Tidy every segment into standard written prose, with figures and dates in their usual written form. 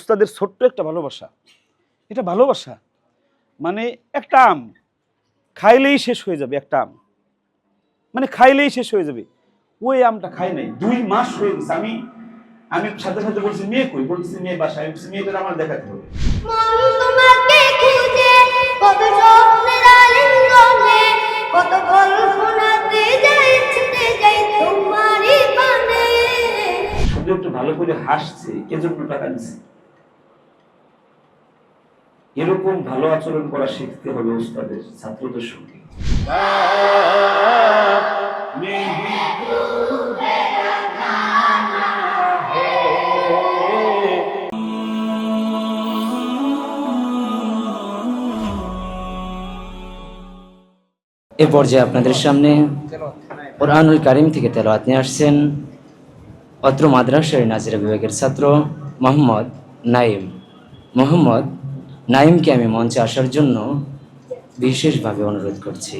উস্তাদের ছোট্ট একটা ভালোবাসা, এটা ভালোবাসা। মানে একটা আম খাইলেই শেষ হয়ে যাবে, একটা আম মানে খাইলেই শেষ হয়ে যাবে। ওই আমটা খাই নাই, 2 মাস হয়ে গেছে। আমি সাথে সাথে বলছি মেয়ে কই, বলছি মেয়ে বাসায়। আমি বলছি মেয়েটা আমার দেখাতে হবে। তোমাকে খুঁজে কত স্বপ্নের আলিঙ্গনে, কত কল্পনাতে যাই ছুটে যাই তোমারই পানে। শুধু একটু ভালো করে হাসছে, এজন্য টাকা দিচ্ছে। এরকম ভালো আচরণ করা শিখতে হবে উস্তাদের ছাত্রদের সঙ্গে। এ পর্যায়ে আপনাদের সামনে কোরআনুল কারীম থেকে তেলাওয়াত নিয়ে আসছেন অত্র মাদ্রাসার নাজিরা বিভাগের ছাত্র মোহাম্মদ নাইম। মোহাম্মদ নাইমকে আমি মঞ্চে আসার জন্য বিশেষভাবে অনুরোধ করছি।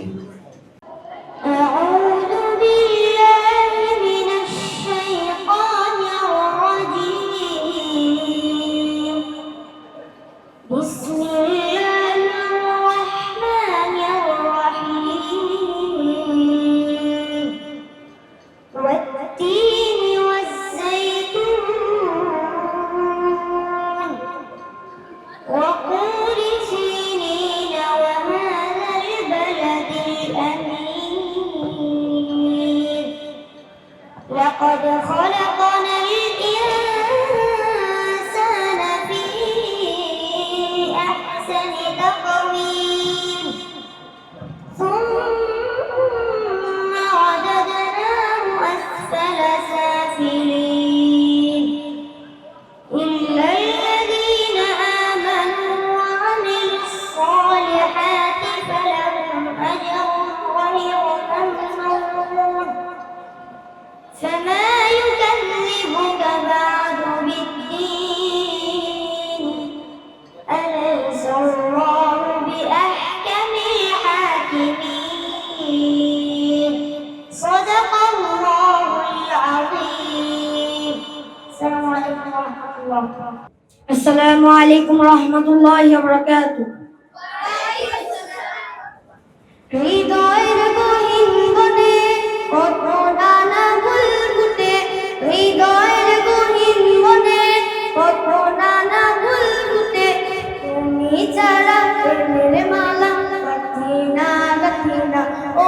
لقد خلقنا الإنسان في أحسن تقويم ثم رددناه أسفل سافلين إلا الذين آمنوا وعملوا الصالحات فلهم أجر غير ممنون فما يكذبك بعد بالدين أليس الله بأحكم الحاكمين صدق الله العظيم. السلام عليكم ورحمة الله وبركاته. হৃদয়ের গহীন বনে কত নানা ফুল ফুটে, হৃদয়ের গহীন বনে কত নানা ফুল ফুটে, তুমি ছাড়া প্রেমের মালা গাঁথি না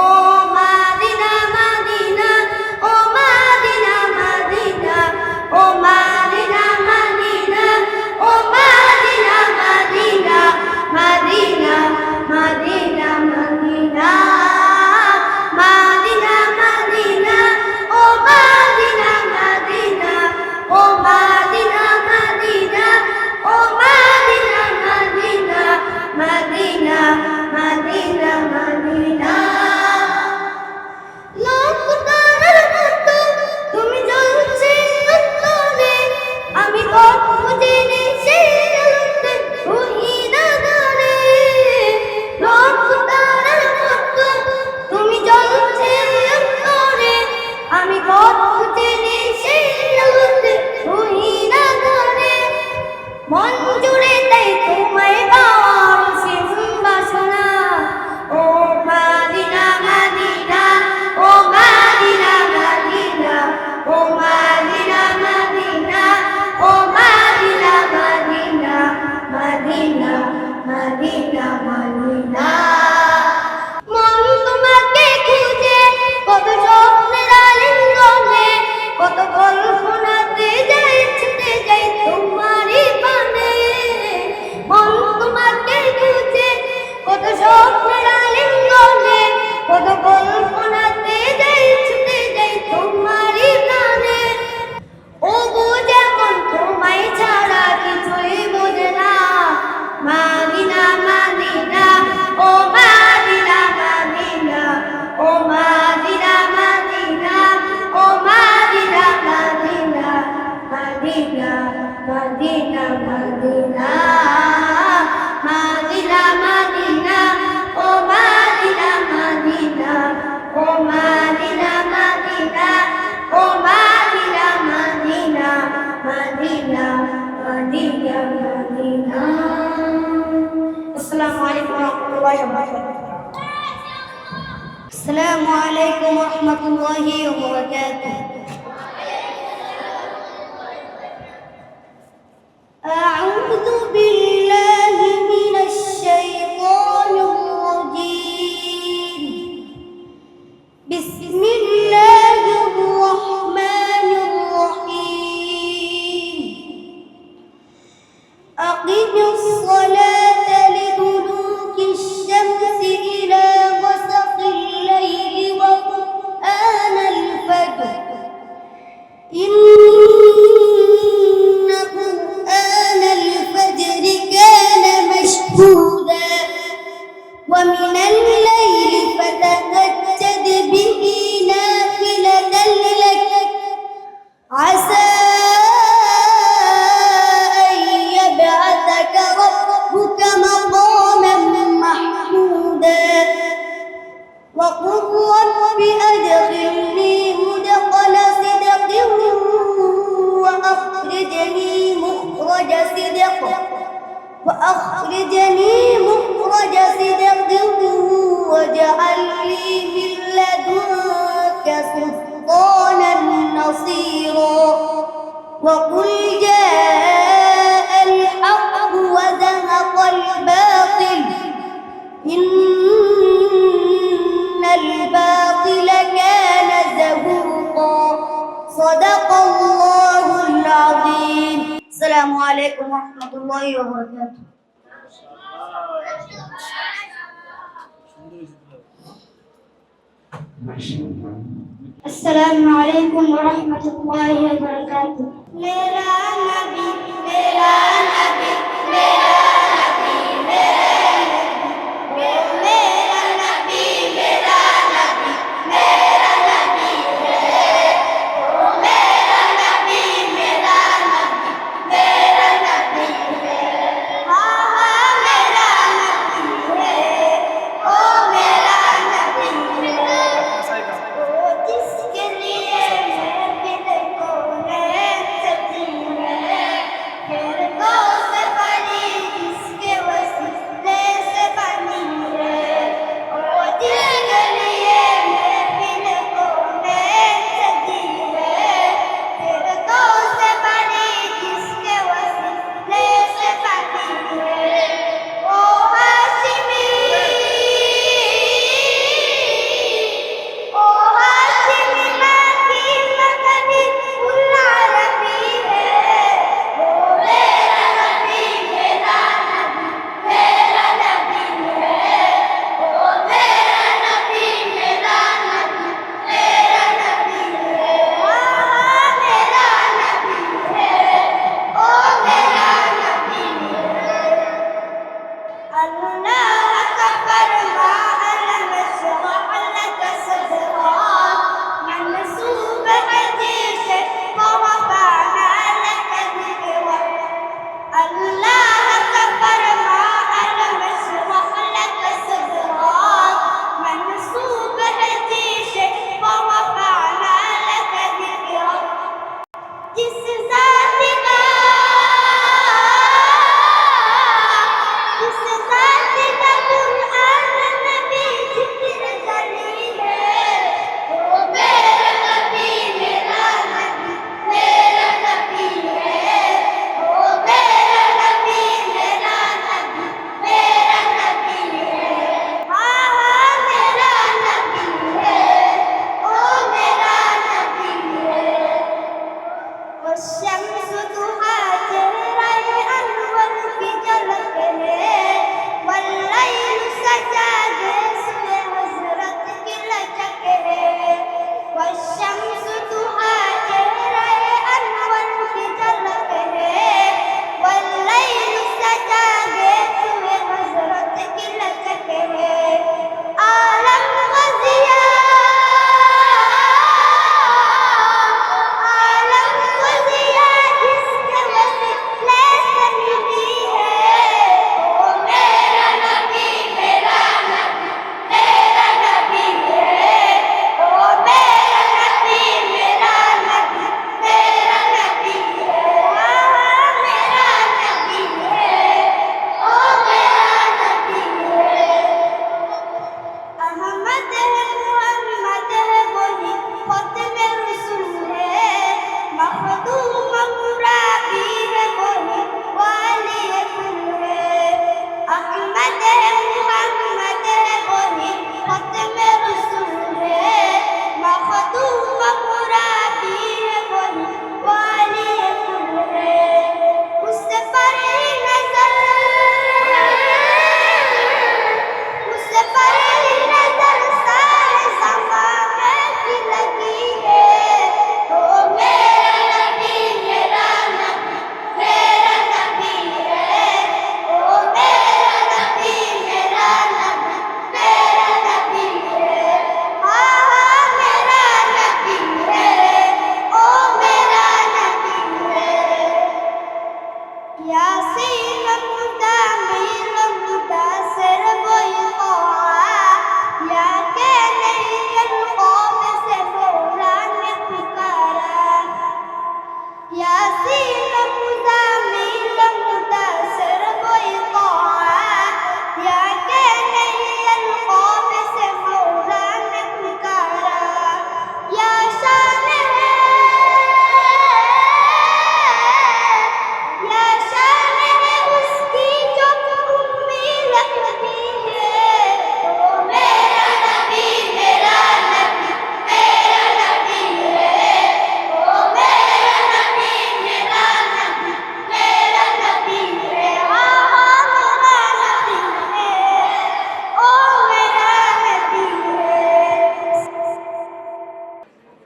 ও মাদিনা মাদিনা, ও মাদিনা মাদিনা, ও মাদিনা মাদিনা, ও মাদিনা মাদিনা, الله وبركاته. السلام عليكم ورحمة الله وبركاته. أعوذ بالله من الشيطان الرجيم. بسم الله الرحمن الرحيم. أقم الصلاة لدلوك الشمس إلى غسق الليل وقرآن الفجر إن قرآن الفجر كان مشهودا ومن الليل فتهجد به نافلة لك عسى أن يبعثك ربك مقاما محمودا وقل رب أدخلني مدخل صدق وأخرجني مخرج صدق واجعل لي من لدنك سلطانا نصيرا وقل جاء الحق وزهق الباطل إن الباطل كان زهوقا صدق الله العظيم. السلام عليكم ورحمة الله وبركاته. السلام عليكم ورحمة الله وبركاته. मेरा नबी मेरा नबी मेरा नबी मेरा नबी मेरा नबी मेरा नबी मेरा नबी मेरा नबी मेरा नबी हाँ हाँ मेरा नबी है ओ मेरा नबी है ओ जिसके लिए महफिल को है सजी है फिर को सफरी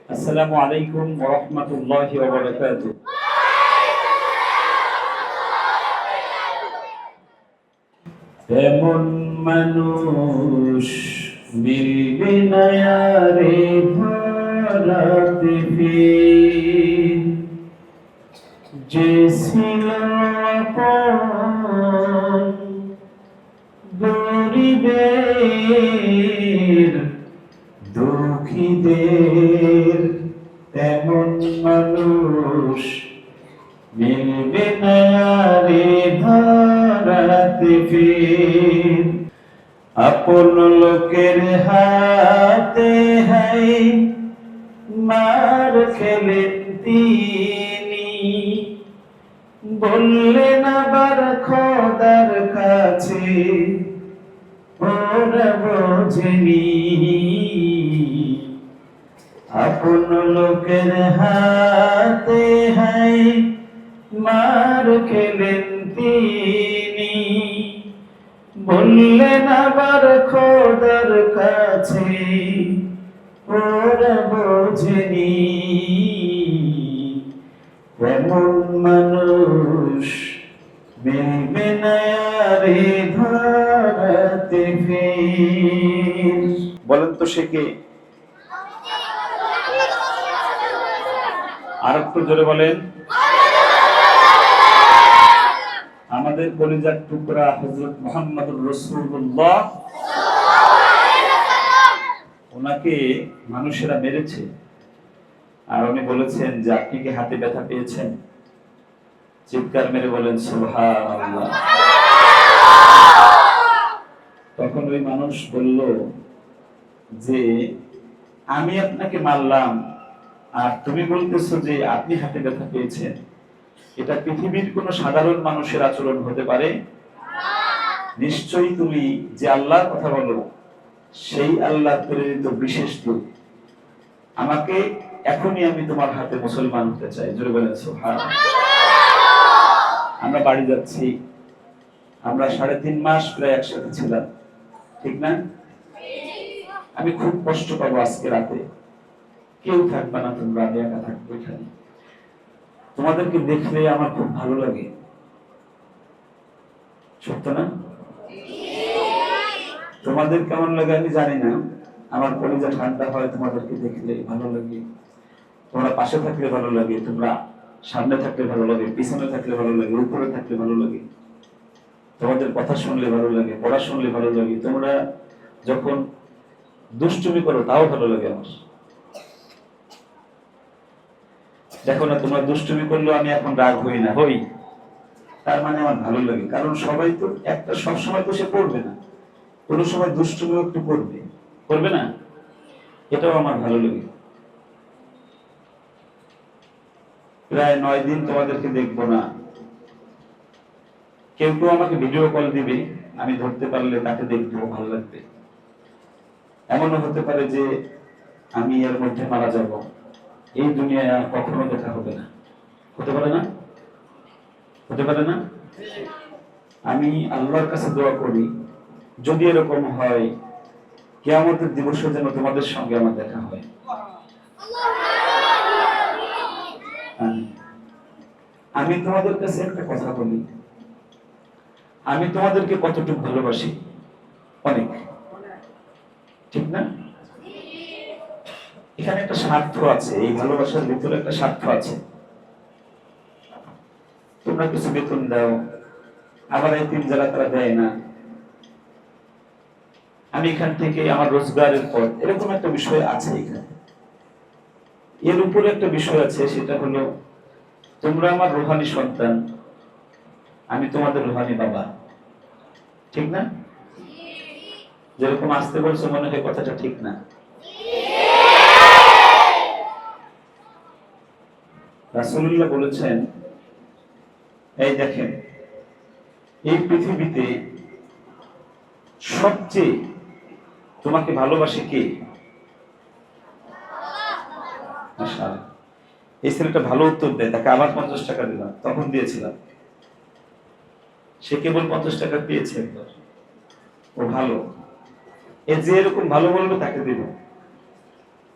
আসসালামু আলাইকুম ওয়া রাহমাতুল্লাহি ওয়া বারাকাতুহু। এমন মানুষ মিলবে না রে ধরাতে ফির, যে ছিল আপন গরিবের দুঃখীদের, তেমন মানুষ মিলবে না রে ধরাতে ফির। আপন লোকের হাতে হাই মার খেলেন তিনি, বললেন আবার খোদার কাছে ওরা বোঝেনি। আপন লোকের হাতে হাই মার খেলেন তিনি, বললেন আবার খোদার কাছে ওরা বোঝেনি। এমন মানুষ মিলবে না রে ধরাতে ফির। বলেন তো সে কে? আর একটু জোরে বলেন। আমাদের কলিজার টুকরা হযরত মুহাম্মদুর রাসূলুল্লাহ, ওনাকে মানুষেরা মেরেছে, আর উনি বলেছেন যে আপনি কি হাতে ব্যথা পেয়েছেন? চিৎকার মেরে বলেন সুবহানাল্লাহ। তখন ওই মানুষ বলল যে আমি আপনাকে মারলাম আর তুমি বলতেছো যে আপনি হাতে ব্যথা পেয়েছেন, এটা পৃথিবীর কোন সাধারণ মানুষের আচরণ হতে পারে? নিশ্চয়ই তুমি যে আল্লাহর কথা বলো সেই আল্লাহর প্রেরিত বিশেষ দূত, আমাকে এখনই আমি তোমার হাতে মুসলমান হতে চাই। জোরে বলেন সুবহানাল্লাহ। আমরা বাড়ি যাচ্ছি, আমরা 3.5 মাস প্রায় একসাথে ছিলাম, ঠিক না? আমি খুব কষ্ট পাবো আজকে রাতে, কেউ থাকবে না, তোমরা আমি একা থাকবো এখানে। তোমাদেরকে দেখলে আমার খুব ভালো লাগে, সত্য না? তোমাদের কেমন লাগে আমি জানি না, আমার কলিজা ঠান্ডা হয় তোমাদেরকে দেখলে, ভালো লাগে। তোমরা পাশে থাকলে ভালো লাগে, তোমরা সামনে থাকলে ভালো লাগে, পিছনে থাকলে ভালো লাগে, উপরে থাকলে ভালো লাগে, তোমাদের কথা শুনলে ভালো লাগে, পড়া শুনলে ভালো লাগে, তোমরা যখন দুষ্টুমি করো তাও ভালো লাগে আমার। দেখো না, তোমরা দুষ্টুমি করলেও আমি এখন রাগ হই না, হই, তার মানে আমার ভালো লাগে। কারণ সবাই তো একটা সবসময় তো সে পড়বে না, কোনো সময় দুষ্টুমিও একটু করবে, করবে না? এটাও আমার ভালো লাগে। প্রায় 9 দিন তোমাদেরকে দেখবো না। কেউ কেউ আমাকে ভিডিও কল দিবে, আমি ধরতে পারলে তাকে দেখবো, ভালো লাগবে। এমনও হতে পারে যে আমি এর মধ্যে মারা যাব, এই দুনিয়ায় আর কখনো দেখা হবে না। হতে পারে না? হতে পারে না? আমি আল্লাহর কাছে দোয়া করি যদি এরকম হয়, কিয়ামতের দিবসে যেন তোমাদের সঙ্গে আমার দেখা হয়। আমি তোমাদের কাছে একটা কথা বলি, আমি তোমাদেরকে কতটুকু ভালোবাসি? অনেক, ঠিক না? এখানে একটা স্বার্থ আছে, এই ভালোবাসার ভিতরে একটা স্বার্থ আছে। তোমরা কিছু বেতন দাও, আবার এই 3 যারা তারা দেয় না, আমি এখান থেকে আমার রোজগারের পথ, এরকম একটা বিষয় আছে এখানে। এর উপরে একটা বিষয় আছে, সেটা হলো তোমরা আমার রুহানি সন্তান, আমি তোমাদের রুহানি বাবা, ঠিক না? যেরকম আসতে বলছো মনে হয় কথাটা ঠিক না? রাসূলুল্লাহ বলেছেন, এই দেখেন, এই পৃথিবীতে সবচেয়ে তোমাকে ভালোবাসে কে? মাশাআল্লাহ, এই ছেলেটা ভালো উত্তর দেয়, তাকে আবার 50 টাকা দিলাম, তখন দিয়েছিলাম, সে কেবল 50 টাকা পেয়েছে একবার, ও ভালো। এ যে এরকম ভালো বলবে তাকে দেব।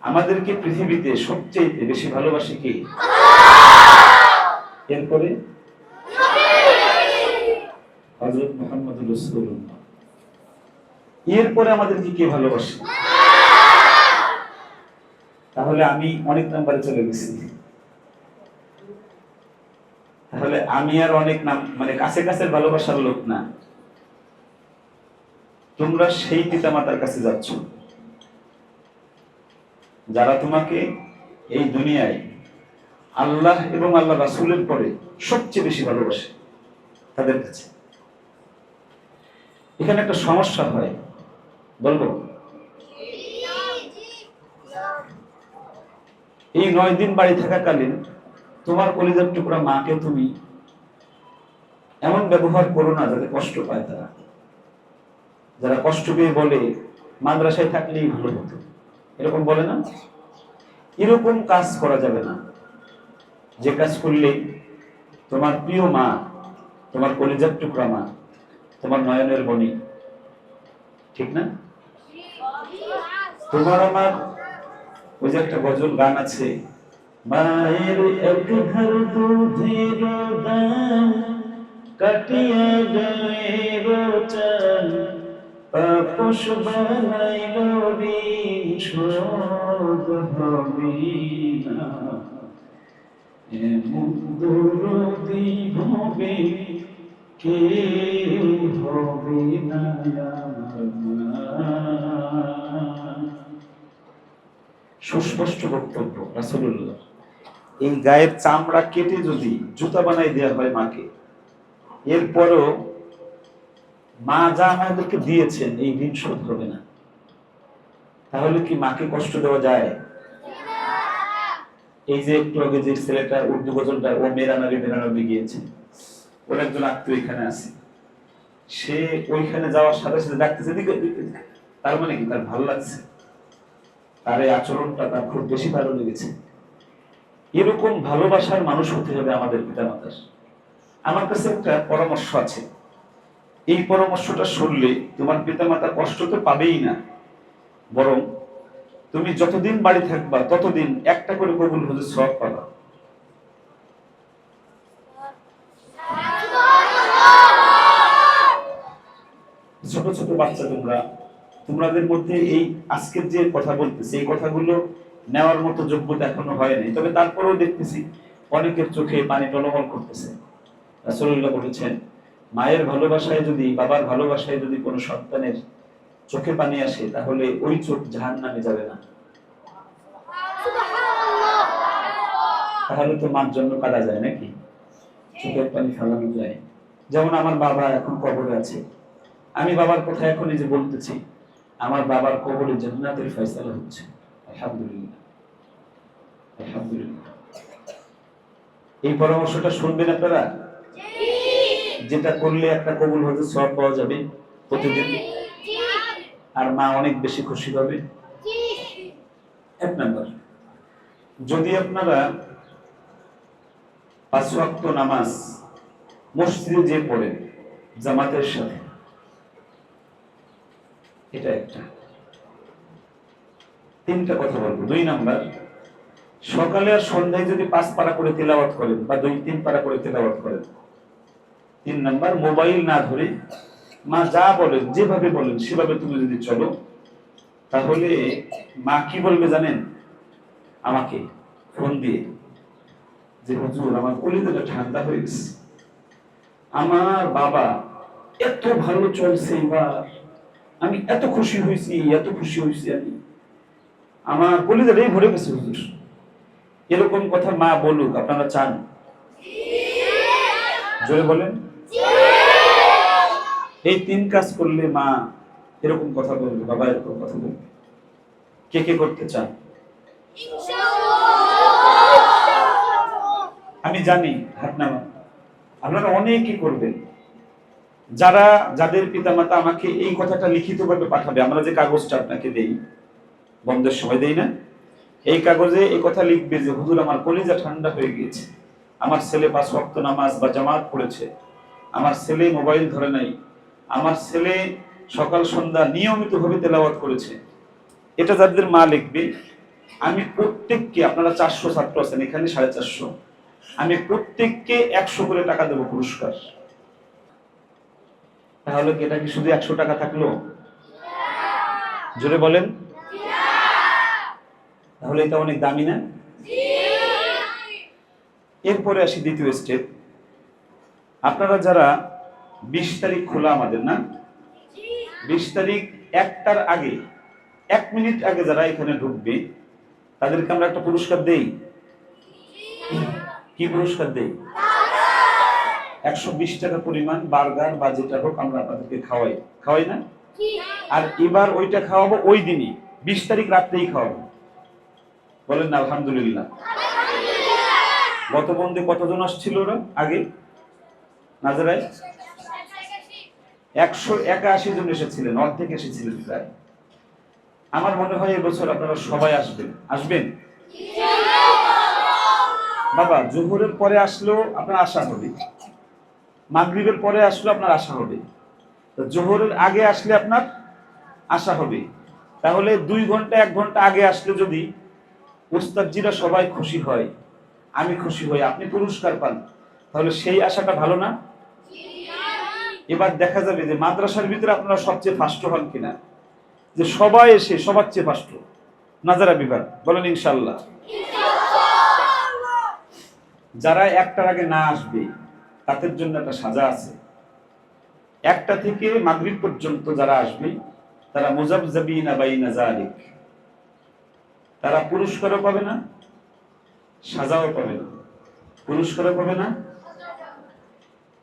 আমাদেরকে পৃথিবীতে সবচেয়ে বেশি ভালোবাসে কে? এরপরে হযরত মুহাম্মদুর রাসূলুল্লাহ। এরপরে আমাদেরকে কে ভালোবাসে? তাহলে আমি অনেক নাম্বারে চলে গেছি। তাহলে আমি আর অনেক নাম মানে কাছে কাছে ভালোবাসার লোক না। তোমরা সেই পিতামাতার কাছে যাচ্ছ যারা তোমাকে এই দুনিয়ায় আল্লাহ এবং আল্লাহ রাসূলের পরে সবচেয়ে বেশি ভালোবাসে, তাদের কাছে। এখানে একটা সমস্যা হয়, বলবো? এই 9 দিন বাড়ি থাকাকালীন তোমার কলিজার টুকরা মাকে তুমি এমন ব্যবহার করো না যাতে কষ্ট পায় তারা। যারা কষ্ট পেয়ে বলে মাদ্রাসায় থাকলেই ভালো হতো, এরকম বলে না? এরকম কাজ করা যাবে না। যে কাজ করলে তোমার প্রিয় মা, তোমার কলিজার টুকরা মা, তোমার নয়নের মণি, ঠিক না? তোমার আমার ওই যে একটা গজল গান আছে, মায়ের এক ধার দুধের দাম কাটিয়া গায়ের চাল তাপস বানাইল ঋণ শোধ হবে না, এমন দরদি হবে কেউ হবে না আমার মা। সুস্পষ্ট বক্তব্য রাসূলুল্লাহ। এই গায়ের চামড়া কেটে যদি জুতা বানাই দেওয়া হয় মাকে, এরপরও মা যা আমাদেরকে দিয়েছেন এই ঋণ শোধ হবে না। তাহলে কি মাকে কষ্ট দেওয়া যায়? এই যে একটু আগে যে ছেলেটা উর্দু গজলটা ও মেরা নবী গিয়েছে, ওর একজন আত্মীয় এখানে আছে, সে ওইখানে যাওয়ার সাথে সাথে ডাকতেছে দিকে, তার মানে কি তার ভালো লাগছে, তার এই আচরণটা তার খুব বেশি ভালো লেগেছে। এরকম ভালোবাসার মানুষ হতে হবে আমাদের পিতামাতার। আমার কাছে একটা পরামর্শ আছে, এই পরামর্শটা শুনলে তোমার পিতামাতা কষ্ট তো পাবেই না, বরং তুমি যতদিন বাড়ি থাকবা ততদিন একটা করে কবুল হজের সওয়াব পাবা। ছোট ছোট বাচ্চা তোমাদের মধ্যে এই আজকের যে কথা বলতেছি এই কথাগুলো নেওয়ার মতো যোগ্যতা এখনো হয়নি, তবে তারপরেও দেখতেছি অনেকের চোখে পানি টলমল করতেছে। রাসূলুল্লাহ বলেছেন, মায়ের ভালোবাসায় যদি, বাবার ভালোবাসায় যদি কোনো সন্তানের চোখে পানি আসে তাহলে ওই চোখ জাহান্নামে যাবে না। তাহলে তো মার জন্য কাঁদা যায় নাকি? চোখের পানি ফেলানো যায়। যেমন আমার বাবা এখন কবরে আছে, আমি বাবার কথা এখন এই যে বলতেছি, আমার বাবার কবরে জান্নাতের ফয়সালা হচ্ছে। আলহামদুলিল্লাহ, আলহামদুলিল্লাহ। এই পরামর্শটা শুনবেন আপনারা? যেটা করলে একটা কবুল হজের সওয়াব পাওয়া যাবে প্রতিদিন, আর মা অনেক বেশি খুশি হবে। এক নাম্বার, যদি আপনারা 5 ওয়াক্ত নামাজ মসজিদে যে পড়েন জামাতের সাথে, এটা একটা। 3টা কথা বলবো। 2 নাম্বার, সকালে আর সন্ধ্যায় যদি 5 পারা করে তেলাওয়াত করেন বা 2-3 পারা করে তেলাওয়াত করেন। 3 নাম্বার, মোবাইল না ধরে মা যা বলেন যেভাবে বলেন সেভাবে তুমি যদি চলো, তাহলে মা কি বলবে জানেন? আমাকে ফোন দিয়ে যে হুজুর আমার কলিজাটা ঠান্ডা হয়ে গেছে, আমার বাবা এত ভালো চলছে, এবার আমি এত খুশি হয়েছি, এত খুশি হয়েছি, আমি আমার কলিজাটাই ভরে গেছে হুজুর। এরকম কথা মা বলুক, আপনারা চান? জোরে বলেন। এই 3 কাজ করলে মা এরকম কথা বলবে, বাবা এরকম কথা বলবে। কে কে করতে চান? আমি জানি, হাত নামান। আপনারা অনেকে করবেন। যাদের পিতামাতা আমাকে এই কথাটা লিখিতভাবে পাঠাবে, আমরা যে কাগজটা আপনাকে দেই, বন্ধের সময় দেই না, এই কাগজে এই কথা লিখবে যে হুজুর আমার কলিজা ঠান্ডা হয়ে গিয়েছে, আমার ছেলে 5 ওয়াক্ত নামাজ বা জামাত পড়েছে, আমার ছেলে মোবাইল ধরে নাই, আমার ছেলে সকাল সন্ধ্যা নিয়মিতভাবে তেলাওয়াত করেছে। এটা যাদের মা লিখবে, আমি প্রত্যেককে, আপনারা 400 ছাত্র আছেন এখানে, 450, আমি প্রত্যেককে 100 করে টাকা দেবো পুরস্কার। তাহলে কি এটা কি শুধু 100 টাকা থাকলো? জোরে বলেন। তাহলে এটা অনেক দামি না? এরপরে আসি দ্বিতীয় স্টেপ। আপনারা যারা 20 তারিখ খোলা আমাদের না, 20 তারিখ 1টার আগে, 1 মিনিট আগে যারা এখানে ঢুকবে তাদেরকে আমরা একটা পুরস্কার দেই। কি পুরস্কার দেই? 120 টাকা পরিমাণ বার্গার বা যেটা হোক আমরা আপনাদেরকে খাওয়াই না? আর এবার ওইটা খাওয়াবো ওই দিনই, 20 তারিখ রাত্রেই খাওয়াবো। বলেন না আলহামদুলিল্লাহ। গত বন্ধে কতজন আসছিল ওরা আগে নাজারায়? 181 জন এসেছিলেন, অর্ধেক এসেছিলেন প্রায়। আমার মনে হয় এবছর আপনারা সবাই আসবেন। বাবা, জোহরের পরে আসলেও আপনার আশা হবে, মাগরিবের পরে আসলেও আপনার আশা হবে, তো জোহরের আগে আসলে আপনার আশা হবে। তাহলে 2 ঘন্টা 1 ঘন্টা আগে আসলে যদি উস্তাদজিরা সবাই খুশি হয়, আমি খুশি হই, আপনি পুরস্কার পান, তাহলে সেই আশাটা ভালো না? এবার দেখা যাবে যে মাদ্রাসার ভিতরে আপনারা সবচেয়ে ফার্স্ট হন কিনা, যে সবাই এসে সবার চেয়ে ফার্স্ট নাজারা বিভাগ। বলেন ইনশাআল্লাহ। যারা 1টার আগে না আসবে তাদের জন্য একটা সাজা আছে। 1টা থেকে মাগরিব পর্যন্ত যারা আসবে তারা মুজাবজাবিনা বাইনা যালিক, তারা পুরস্কারও পাবে না, সাজাও পাবে না। পুরস্কারও পাবে না।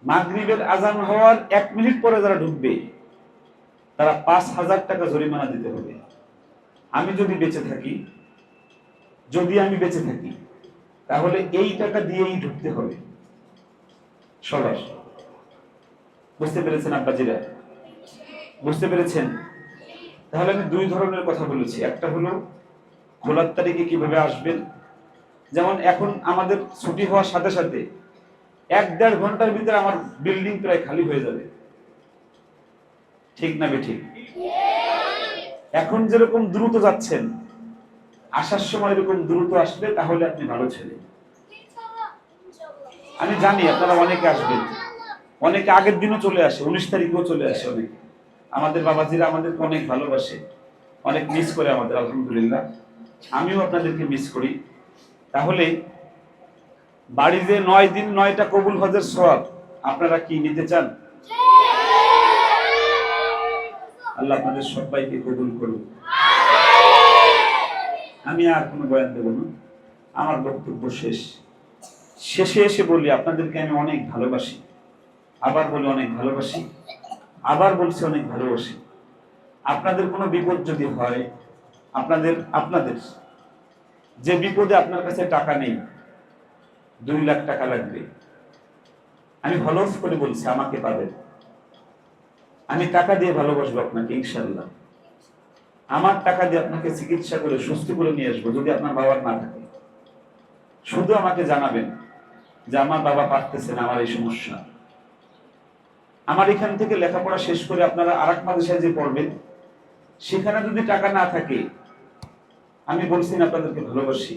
মাগরিবের আজান হওয়ার 1 মিনিট পরে যারা ঢুকবে তারা 5000 টাকা জরিমানা দিতে হবে। আমি যদি বেঁচে থাকি, তাহলে এই টাকা দিয়েই ঢুকতে হবে সবার। বুঝতে পেরেছেন আব্বাজিরা? বুঝতে পেরেছেন? তাহলে আমি 2 ধরনের কথা বলেছি। একটা হলো খোলার তারিখে কিভাবে আসবেন, যেমন এখন আমাদের ছুটি হওয়ার সাথে সাথে 1-1.5 ঘন্টার ভিতরে আমার বিল্ডিং প্রায় খালি হয়ে যাবে, ঠিক না বেঠিক? এখন যেরকম দ্রুত যাচ্ছেন, আসার সময় এরকম দ্রুত আসলে তাহলে আপনি ভালো ছেলে। আমি জানি আপনারা অনেকে আসবেন, অনেকে আগের দিনও চলে আসে, 19 তারিখেও চলে আসে অনেকে। আমাদের বাবাজিরা আমাদেরকে অনেক ভালোবাসে, অনেক মিস করে আমাদের, আলহামদুলিল্লাহ। আমিও আপনাদেরকে মিস করি। তাহলে বাড়ি যে 9 দিন 9টা কবুল হজের সওয়াব আপনারা কি নিতে চান? আল্লাহ আপনাদের সবাইকে কবুল করুন। আমি আর কোনো বয়ান দেব না, আমার বক্তব্য শেষে এসে বলি আপনাদেরকে আমি অনেক ভালোবাসি, আবার বলি অনেক ভালোবাসি, আবার বলছি অনেক ভালোবাসি। আপনাদের কোনো বিপদ যদি হয়, আপনাদের যে বিপদে আপনার কাছে টাকা নেই, 2 লাখ টাকা লাগবে, আমি হলফ করে বলছি আমাকে পাবেন। আমি টাকা দিয়ে ভালোবাসবো আপনাকে ইনশাআল্লাহ। আমার টাকা দিয়ে আপনাকে চিকিৎসা করে সুস্থ করে নিয়ে আসবো। যদি আপনার বাবার না থাকে, শুধু আমাকে জানাবেন যে আমার বাবা পারতেছে না, আমার এই সমস্যা। আমার এখান থেকে লেখাপড়া শেষ করে আপনারা আরেক মাদ্রাসায় যে পড়বেন, সেখানে যদি টাকা না থাকে, আমি বলছি না আপনাদেরকে ভালোবাসি,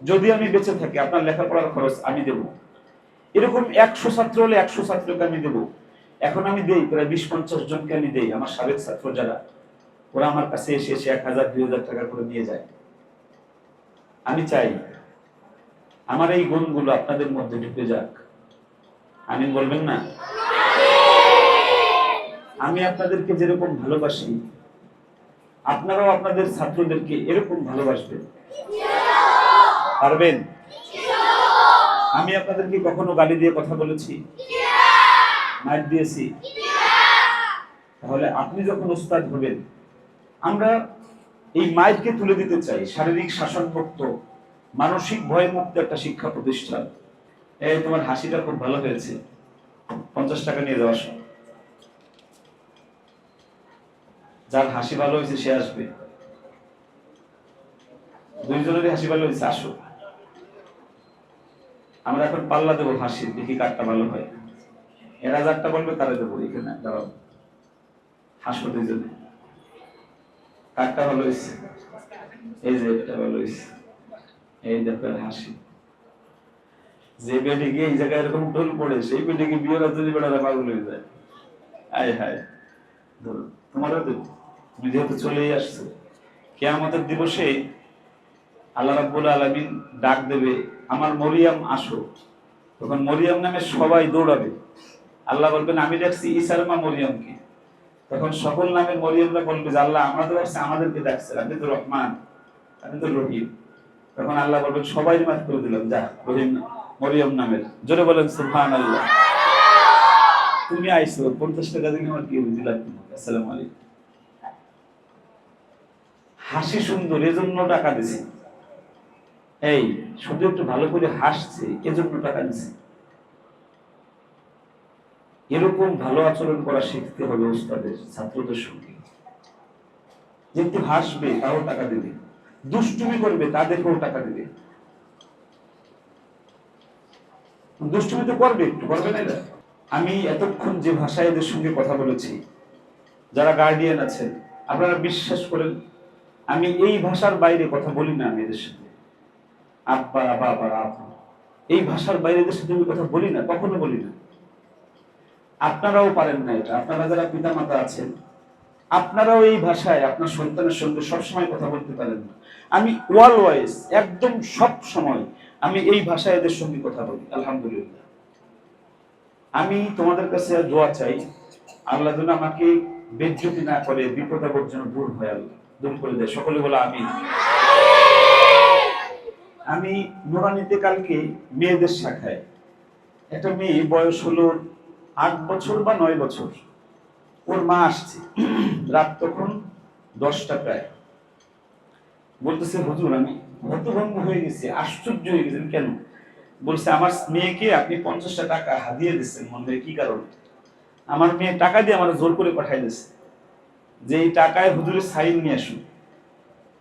যদি আমি বেঁচে থাকি আপনার লেখাপড়ার খরচ আমি দেব। এরকম 100 ছাত্র হলে 100 ছাত্রকে আমি দেব। এখন আমি দেই প্রায় 20-50 জনকে আমি দেই। আমার সাবেক ছাত্র যারা, ওরা আমার কাছে এসে 1000-2000 টাকা করে নিয়ে যায়। আমি চাই আমার এই গুণগুলো আপনাদের মধ্যে ঢুকে যাক। আমিন বলবেন না? আমি আপনাদেরকে যেরকম ভালোবাসি, আপনারাও আপনাদের ছাত্রদেরকে এরকম ভালোবাসবেন। পারবেন? আমি আপনাদেরকে কখনো গালি দিয়ে কথা বলেছি? মাইর দিয়েছি? তাহলে আপনি যখন উস্তাদ হবেন, আমরা এই মাইরকে তুলে দিতে চাই। শারীরিক শাসনমুক্ত, মানসিক ভয়মুক্ত একটা শিক্ষা প্রতিষ্ঠান। এই তোমার হাসিটা খুব ভালো হয়েছে, 50 টাকা নিয়ে যাওয়া। যার হাসি ভালো হয়েছে সে আসবে। 2 জনেরই হাসি ভালো হয়েছে, আসো। আমরা এখন পাল্লা দেবো হাসি, দেখি কারটা ভালো হয়। এরা যারটা বলবে তারা দেবো। এখানে দাঁড়াও, হাসো 2 জনে। কাকটা ভালো হয়েছে, এই যে এটা ভালো হয়েছে, এই দেখো হাসি। যে বেডিকে এই জায়গায় এরকম টোল পড়ে সেই বেডিকে বিয়ে রাজনীতি বেড়ারা পাগল হয়ে যায়। আয় হায়, ধরো তোমারও তো, তুমি যেহেতু চলেই আসছো, কিয়ামতের দিবসে আল্লাহ রাব্বুল আলামিন ডাক দেবে, আমার মরিয়ম আসো। তখন মরিয়ম নামে সবাই দৌড়াবে। আল্লাহ বলবেন, আমি ডাকছি ঈসার মা মরিয়মকে। তখন সকল নামের মরিয়মরা বলবে যে আল্লাহ আমাদের ডাকছে, আমাদেরকে ডাকছে, আপনি তো রহমান, আপনি তো রহিম। তখন আল্লাহ বলবেন, সবাই মাফ করে দিলাম, যা রহিম মরিয়ম নামের। জোরে বলেন সুবহানাল্লাহ। তুমি আইছো 50 টাকা দিয়ে আমার কি দিলাম তোমাকে, আসসালামু আলাইকুম। হাসি সুন্দর, এজন্য টাকা দিছি। এই শুধু একটু ভালো করে হাসছে, এজন্য টাকা দিছি। এরকম ভালো আচরণ করা শিখতে হবে উস্তাদের ছাত্রদের সঙ্গে। যেহেতু হাসবে তাও টাকা দেবে, দুষ্টুমি করবে তাদেরকেও টাকা দেবে। দুষ্টুমি তো করবে, একটু করবে না? আমি এতক্ষণ যে ভাষায় এদের সঙ্গে কথা বলেছি, যারা গার্ডিয়ান আছেন আপনারা বিশ্বাস করেন, আমি এই ভাষার বাইরে কথা বলি না। আমি এদের সাথে আব্বা বাবা আপা, এই ভাষার বাইরে এদের সাথে আমি কথা বলি না, কখনো বলি না। আপনারাও পারেন না এটা। আপনারা যারা পিতা মাতা আছেন, আপনারাও এই ভাষায় আপনার সন্তানের সঙ্গে সবসময় কথা বলতে পারেন না। আমি অলওয়েজ, একদম সব সময় আমি এই ভাষায় এদের সঙ্গে কথা বলি। আলহামদুলিল্লাহ। আমি তোমাদের কাছে দোয়া চাই, আল্লাহ যেন আমাকে বেজ্জতি না করে, বিপদ আপদ যেন দূর হয়, আল্লাহ দূর করে দেয়। সকলে বলে আমিন। আমি নুরানিতে কালকে মেয়েদের শাখায় একটা মেয়ে, বয়স হলো 8 বছর বা 9 বছর, ওর মা আসছে, রাত তখন 10টা প্রায়। বলতেছে, হুজুর আমি হতভম্ব হয়ে গেছি, আশ্চর্য হয়ে গেছেন কেন? বলছে, আমার মেয়েকে আপনি 50টা টাকা হাদিয়া দিচ্ছেন, মনে হয় কি কারণ? আমার মেয়ে টাকা দিয়ে আমার জোর করে পাঠাই দিচ্ছে যে এই টাকায় হুজুরের সাইন নিয়ে আসুন,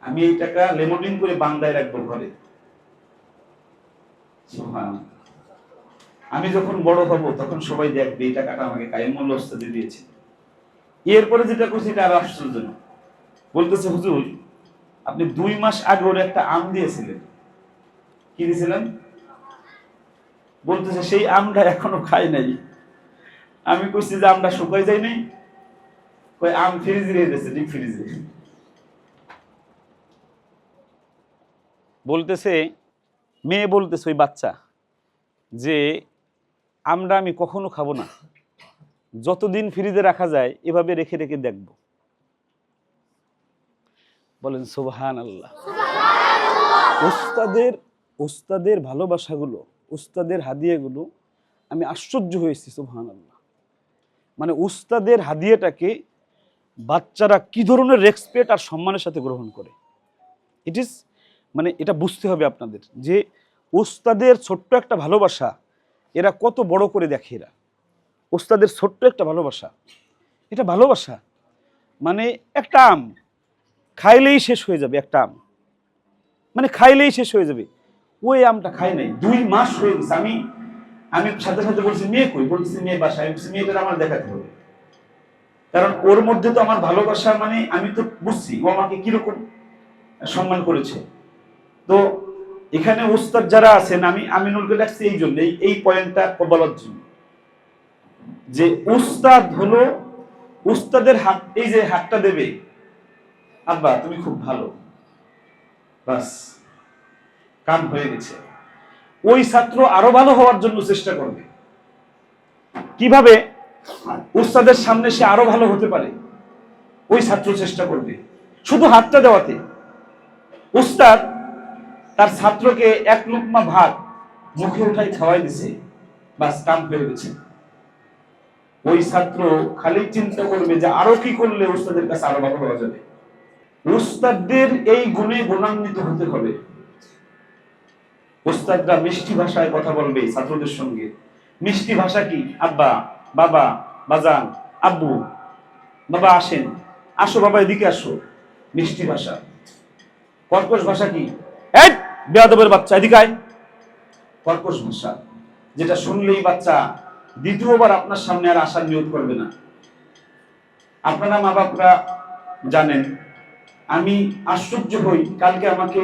আমি এই টাকা লেমোটিন করে বান্দায় রাখবো ঘরে। আমি যখন বড় হব তখন সবাই দেখবে এই টাকাটা আমাকে কায়েমুল ওস্তাদ দিয়েছে। এরপরে যেটা করছি এটা আরো আশ্চর্যজনক। বলতেছে, হুজুর আপনি 2 মাস আগে ওর একটা আম দিয়েছিলেন। কি দিয়েছিলেন? বলতেছে, সেই আমটা এখনো খাই নাই। আমি কইছি যে আমটা শুকাই যায় নাই, কই আম ফ্রিজে রেখে দিয়েছে, ডিপ ফ্রিজে। বলতেছে, মেয়ে বলতেছে ওই বাচ্চা যে আমরা আমি কখনো খাবো না, যতদিন ফ্রিজে রাখা যায় এভাবে রেখে রেখে দেখব। বলেন সুবহানাল্লাহ। উস্তাদের ভালোবাসাগুলো, উস্তাদের হাদিয়াগুলো আমি আশ্চর্য হয়েছি। সুবহানাল্লাহ। মানে উস্তাদের হাদিয়াটাকে বাচ্চারা কি ধরনের রেসপেক্ট আর সম্মানের সাথে গ্রহণ করে। ইট ইজ, মানে এটা বুঝতে হবে আপনাদের যে উস্তাদের ছোট্ট একটা ভালোবাসা এরা কত বড় করে দেখে। এরা উস্তাদের ছোট্ট একটা ভালোবাসা, এটা ভালোবাসা মানে একটা আম খাইলেই শেষ হয়ে যাবে। একটা আম মানে খাইলেই শেষ হয়ে যাবে। ওই আমটা খাই নাই, 2 মাস হয়ে গেছে। আমি সাথে সাথে বলছি, মেয়ে কই? বলছি মেয়ে বাসায়। মেয়েটা আমার দেখাতে হবে, কারণ ওর মধ্যে তো আমার ভালোবাসা, মানে আমি তো বুঝছি ও আমাকে কিরকম সম্মান করেছে। তো এখানে উস্তাদ যারা আছেন, আমি আমিনুলকে ডাকছি এই জন্য, এই পয়েন্টটা বলার জন্য যে উস্তাদ হলো, উস্তাদের হাত, এই যে হাতটা দেবে, আব্বা তুমি খুব ভালো, বাস কাম হয়ে গেছে। ওই ছাত্র আরো ভালো হওয়ার জন্য চেষ্টা করবে। কিভাবে উস্তাদের সামনে সে আরো ভালো হতে পারে, ওই ছাত্র চেষ্টা করবে। শুধু হাতটা দেওয়াতে উস্তাদ তার ছাত্রকে 1 লুকমা ভাত মুখে উঠাই খাওয়াই দিছে, বাস কাম হয়ে গেছে। ওই ছাত্র খালি চিন্তা করবে যে আরো কি করলে উস্তাদের কাছে আরো ভালো হওয়া যাবে। উস্তাদদের এই গুণে গুণান্বিত হতে হবে। উস্তাদরা মিষ্টি ভাষায় কথা বলবে ছাত্রদের সঙ্গে। মিষ্টি ভাষা কি? আব্বা, বাবা, বাজান, আব্বু, বাবা আসেন, আসো বাবা এদিকে আসো, মিষ্টি ভাষা। কর্কশ ভাষা কি? এই বেয়াদবের বাচ্চা এদিকে আয়, কর্কশ ভাষা, যেটা শুনলেই বাচ্চা দ্বিতীয়বার আপনার সামনে আর আসার নিয়ত করবে না। আপনারা মা বাপরা জানেন, আমি আশ্চর্য হই, কালকে আমাকে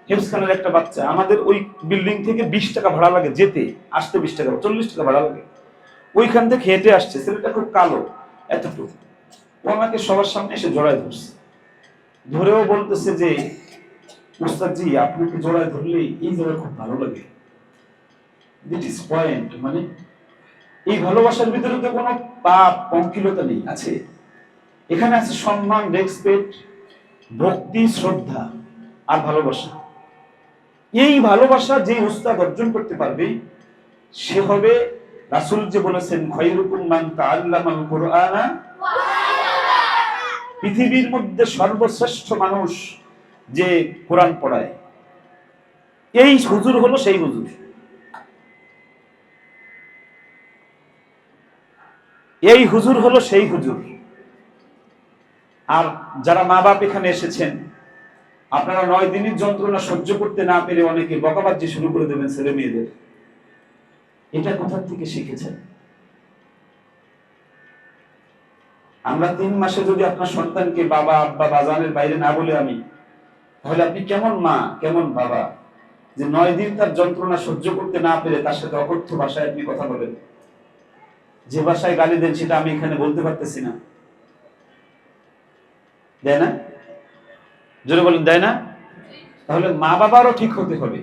হেফসখানের একটা বাচ্চা, আমাদের ওই বিল্ডিং থেকে 20 টাকা ভাড়া লাগে যেতে, আসতে 20 টাকা 40 টাকা ভাড়া লাগে, ওইখান থেকে হেঁটে আসছে, ছেলেটা খুব কালো এতটুকু, ও আমাকে সবার সামনে এসে জড়ায় ধরছে, ধরেও বলতেছে যে উস্তাদ জি আপনাকে জড়ায় ধরলে এই জায়গা খুব ভালো লাগে। দিট ইজ পয়েন্ট, মানে এই ভালোবাসার ভিতরে তো কোনো পাপ পঙ্কিলতা নেই, আছে এখানে আছে সম্মান, রেসপেক্ট, ভক্তি, শ্রদ্ধা আর ভালোবাসা। এই ভালোবাসা যে উস্তাদ অর্জন করতে পারবে সে হবে, রাসূল যে বলেছেন খায়রুকুম মান তাআল্লামাল কুরআনা, পৃথিবীর মধ্যে সর্বশ্রেষ্ঠ মানুষ যে কোরআন পড়ায়, এই হুজুর হলো সেই হুজুর। এই হুজুর হলো সেই হুজুর। আর যারা মা বাপ এখানে এসেছেন, আপনারা 9 দিনের যন্ত্রণা সহ্য করতে না পেরে অনেকে বকাবাজি শুরু করে দেবেন ছেলে মেয়েদের, এটা কোথা থেকে শিখেছেন? আমরা 3 মাসে যদি আপনার সন্তানকে বাবা আব্বা বাজানের বাইরে না বলে আমি, তাহলে আপনি কেমন মা কেমন বাবা যে 9 দিন তার যন্ত্রণা সহ্য করতে না পেরে তার সাথে অকথ্য ভাষায় আপনি কথা বলেন, যে ভাষায় গালি দেন সেটা আমি এখানে বলতে পারতেছি না। দেয় না? জোরে বলেন, দেয় না? তাহলে মা বাবারও ঠিক হতে হবে।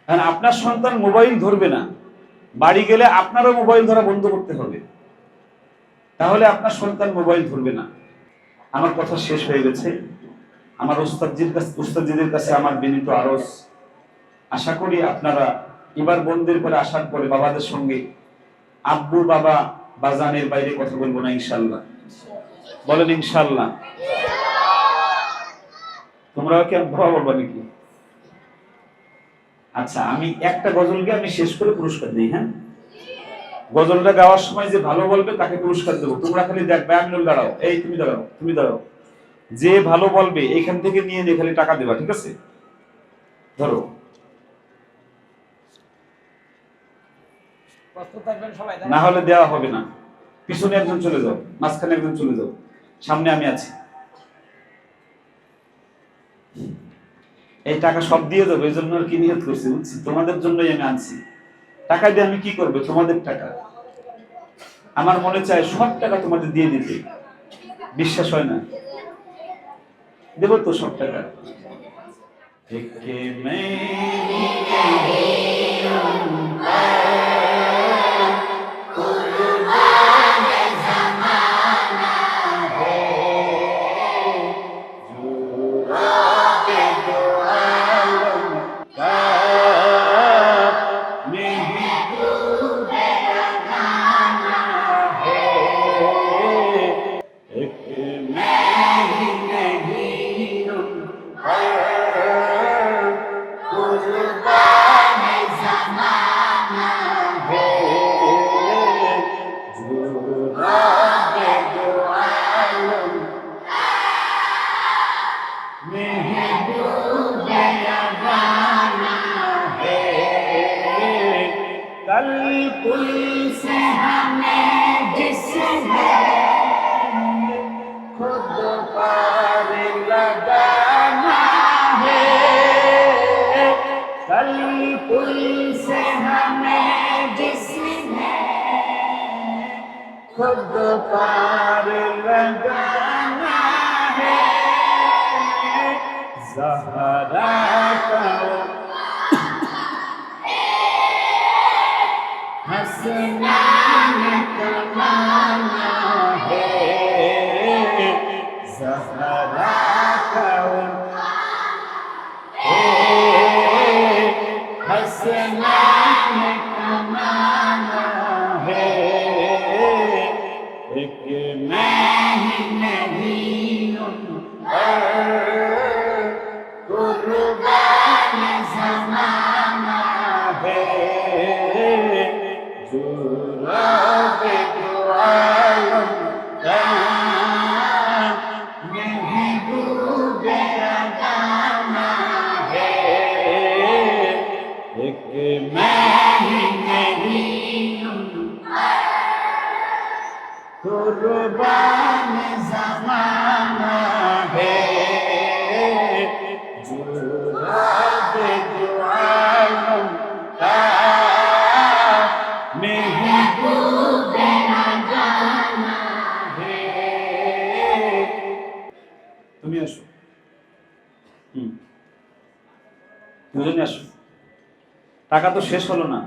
কারণ আপনার সন্তান মোবাইল ধরবে না, বাড়ি গেলে আপনারও মোবাইল ধরা বন্ধ করতে হবে, তাহলে আপনার সন্তান মোবাইল ধরবে না। আমার কথা শেষ হয়ে গেছে। আমার উস্তাদজিদের কাছে আমার বিনীত আরজ, আশা করি আপনারা এবার বন্ধের পরে আসার পরে বাবাদের সঙ্গে আব্বু বাবা বাজানের বাইরে কথা বলবো না, ইনশাল্লাহ। বলেন ইনশাল্লাহ। তোমরাও কি বাবা বলবো নাকি? আচ্ছা, আমি একটা গজলকে আমি শেষ করে পুরস্কার দিই। হ্যাঁ, গজলটা গাওয়ার সময় যে ভালো বলবে তাকে পুরস্কার দেবো। তোমরা খালি দেখবে, আমিনুল দাঁড়াও, এই তুমি দাঁড়াও, তুমি দাঁড়াও, যে ভালো বলবে এখান থেকে নিয়ে খালি টাকা দেবা, ঠিক আছে? ধরো, না হলে দেওয়া হবে না। পিছনে একজন চলে যাও, মাঝখানে একজন চলে যাও, সামনে আমি আছি। এই টাকা সব দিয়ে দেবো, এই জন্য আর কি নিয়ত করছি, বুঝছি তোমাদের জন্যই আমি আনছি। টাকা দিয়ে আমি কি করবো? তোমাদের টাকা। আমার মনে চায় সব টাকা তোমাদের দিয়ে দিতে, বিশ্বাস হয় না? দেবো তো সব টাকা। खुद पार लगाना है ज़हरा का हसनान कमाना है ज़हरा का हसनान कमाना है एक मैं ही नहीं हूँ कुर्बान ज़माना है जो रब दो आलम का महबूब अदाना है एक मैं ही नहीं हूँ कुर्बान ज़माना है। দুজনে আসো। টাকা তো শেষ হলো না,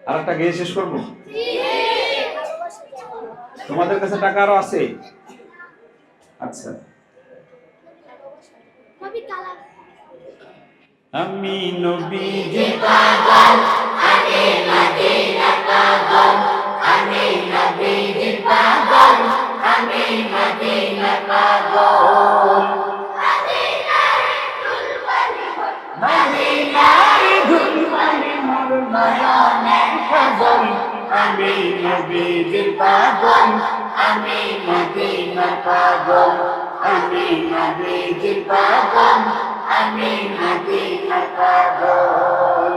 আর একটা গিয়ে শেষ করবো? তোমাদের কাছে টাকা আরো আছে? আচ্ছা, আমি নবীজি পাগল, আমি মদিনা পাগল, আমি নবীজি পাগল, আমি মদিনা পাগল, মদিনার ধুলবালি মোর নয়নের কাজল, আমি নবীজি পাগল, আমি মদিনা পাগল, আমি নবীজি পাগল, আমি মদিনা পাগল।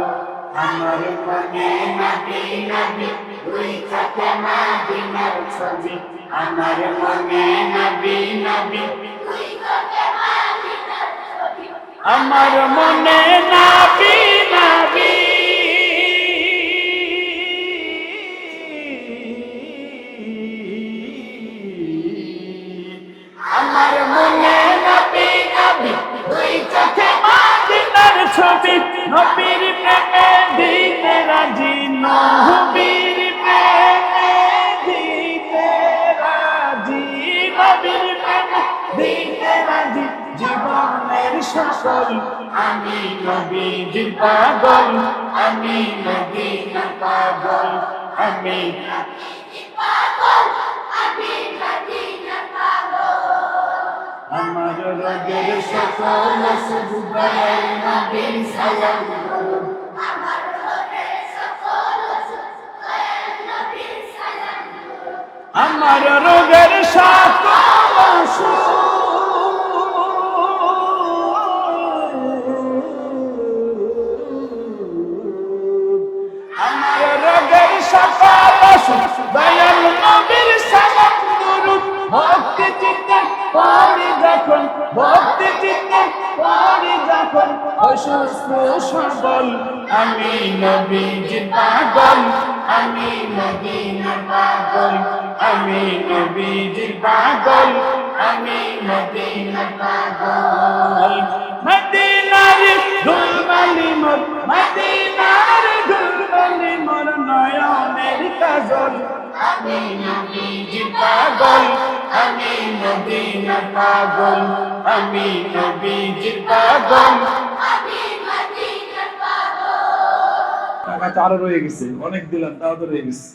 আমার মনে নবী নবী দুই চোখে মদিনার ছবি, আমার মনে নবী নবী দুই চোখে মদিনার ছবি, আমার মনে নবী নবী আমার মনে নবী নবী দুই চোখে মদিনার ছবি, নবীর প্রেমে দিতে রাজি, নবীর প্রেমে দিতে রাজি, নবীর প্রেমে দিতে রাজি, জীবনের সকল, আমি নবীজির পাগল, আমি মদিনা পাগল, আমি আমার রোগের সকল ওষুধ দয়াল নবীর সালাম বলুন, আমার রোগের সকল ওষুধ দয়াল নবীর সালাম বলুন, আমার রোগের সকল ওষুধ আমার রোগের সকল ওষুধ দয়াল নবীর সালাম বলুন, ভক্তি চিত্তে পড়ি যখন, ভক্তি চিত্তে পড়ি যখন অসুস্থ সবল, আমি নবীজির পাগল, আমি মদিনার পাগল, আমি নবীজির পাগল, আমি মদিনার পাগল, মদিনার ধুলবালি মোর, মদিনার ধুলবালি মোর নয়নের কাজল, আমি নবীজির পাগল, আমি মদিনা পাগল, আমি নবীজির পাগল, আমি মদিনা পাগল। টাকা তো আরো রয়ে গেছে, অনেক দিলাম, তাও তো রয়ে গেছে,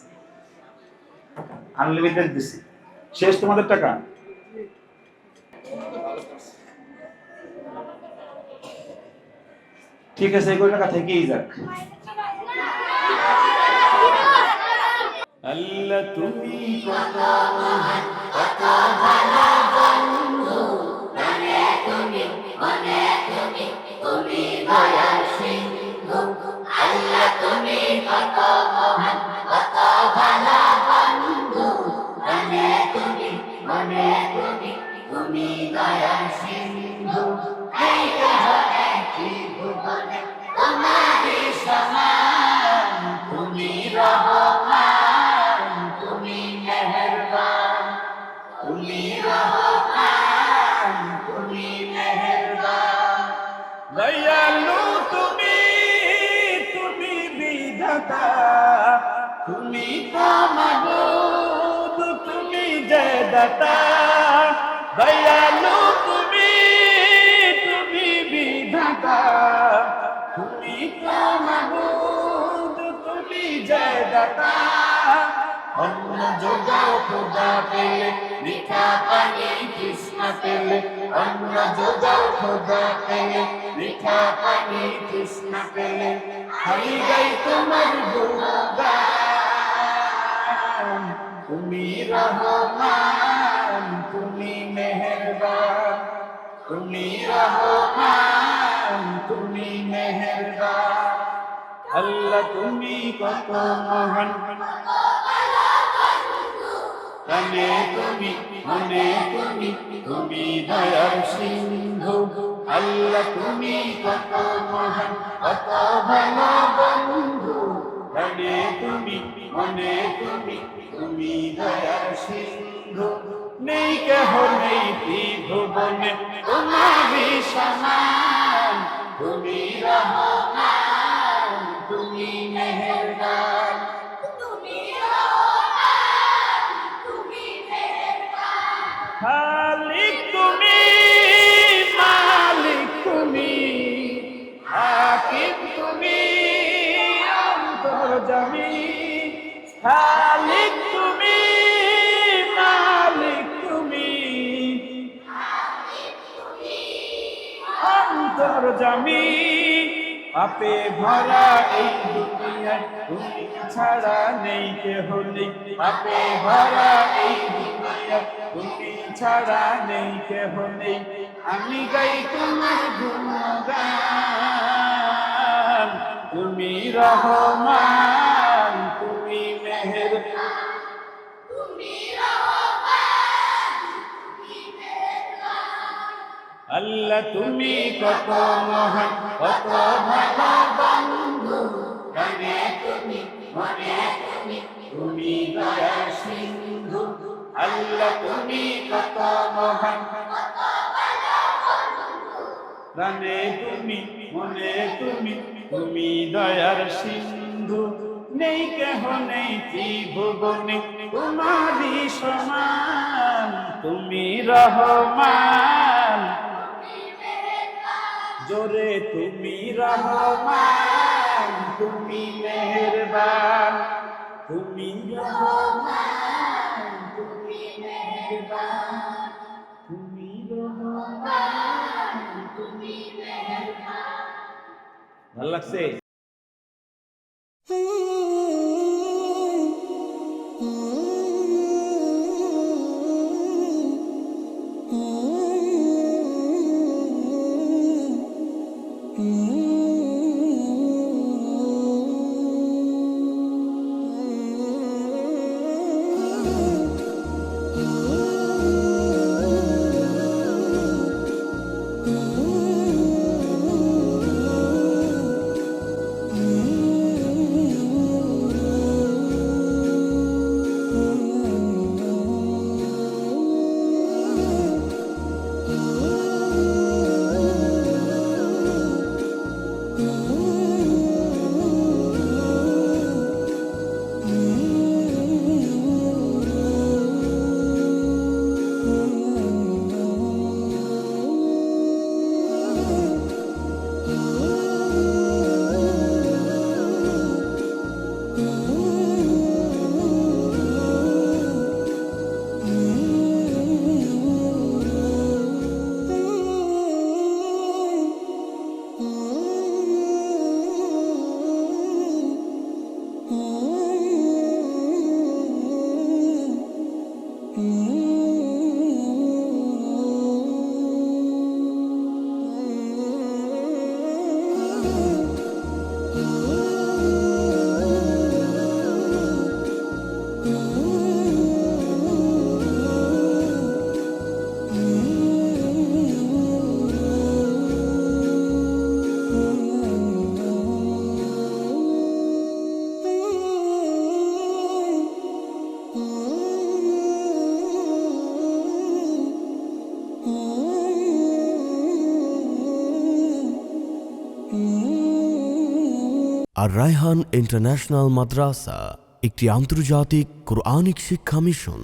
আনলিমিটেড দিছি, শেষ তোমাদের টাকা? ঠিক আছে, এই টাকা থেকেই যাক। আল্লাহ তুমি কত মহান, কত ভালো বন্ধু, অনেক তুমি, অনেক তুমি, তুমি দয়াল সিন্ধু, আল্লাহ তুমি কত মহান, কত ভালো বন্ধু, অনেক তুমি, অনেক তুমি, তুমি দয়াল সিন্ধু, এই জগতে ভুবনে তোমারই সমান, তুমি রহমান, তুমি মেহেরবান, তুমি রহমান, তুমি মেহেরবান, দয়ালু তুমি, তুমি বিধাতা, তুমি তো মাবুদ, তুমি যে দাতা, দয়ালু তুমি, তুমি বিধাতা, তুমি তো মাবুদ, তুমি যে দাতা, অন্ন যোগাও খোদা পেলে, মিঠা পানি তৃষ্ণা পেলে, অন্ন যোগাও খোদা পেলে, মিঠা পানি তৃষ্ণা পেলে, আমি গাই তোমার গুণগান, তুমি রহমান, তুমি মেহেরবান, তুমি রহমান, তুমি মেহেরবান, আল্লাহ তুমি কত মহান, প্রাণে তুমি, মনে তুমি, তুমি দয়ার সিন্ধু, আল্লাহ তুমি কত মহান, কত ভালো বন্ধু, প্রাণে তুমি, মনে তুমি, তুমি দয়ার সিন্ধু, নেই কেহ নেই ত্রিভুবনে তোমারই সমান, তুমি রহমান। খালিক তুমি, মালিক তুমি, অন্তর্যামী, পাপে ভরা এই দুনিয়ায় তুমি ছাড়া নেই কেহ নেই, পাপে ভরা এই দুনিয়ায় তুমি ছাড়া নেই কেহ নেই। আমি গাই তোমার গুণগান, তুমি রহমান, তুমি মেহের, আল্লাহ তুমি কত মহান, কত ভালো বন্ধু, গানে তুমি, মনে তুমি, তুমি দয়ার সিন্ধু। আল্লাহ তুমি কত মহান, গানে তুমি, মনে তুমি, তুমি দয়ার সিন্ধু। নেই কেহ নেই ত্রিভুবনে তোমারই সমান, তুমি রহমান, জোরে তুমি রহমান, তুমি মেহেরবান, তুমি রহমান, তুমি মেহেরবান, তুমি রহমান, তুমি মেহেরবান। ভালো লাগছে? আর রায়হান ইন্টারন্যাশনাল মাদ্রাসা একটি আন্তর্জাতিক কোরআনিক শিক্ষা মিশন।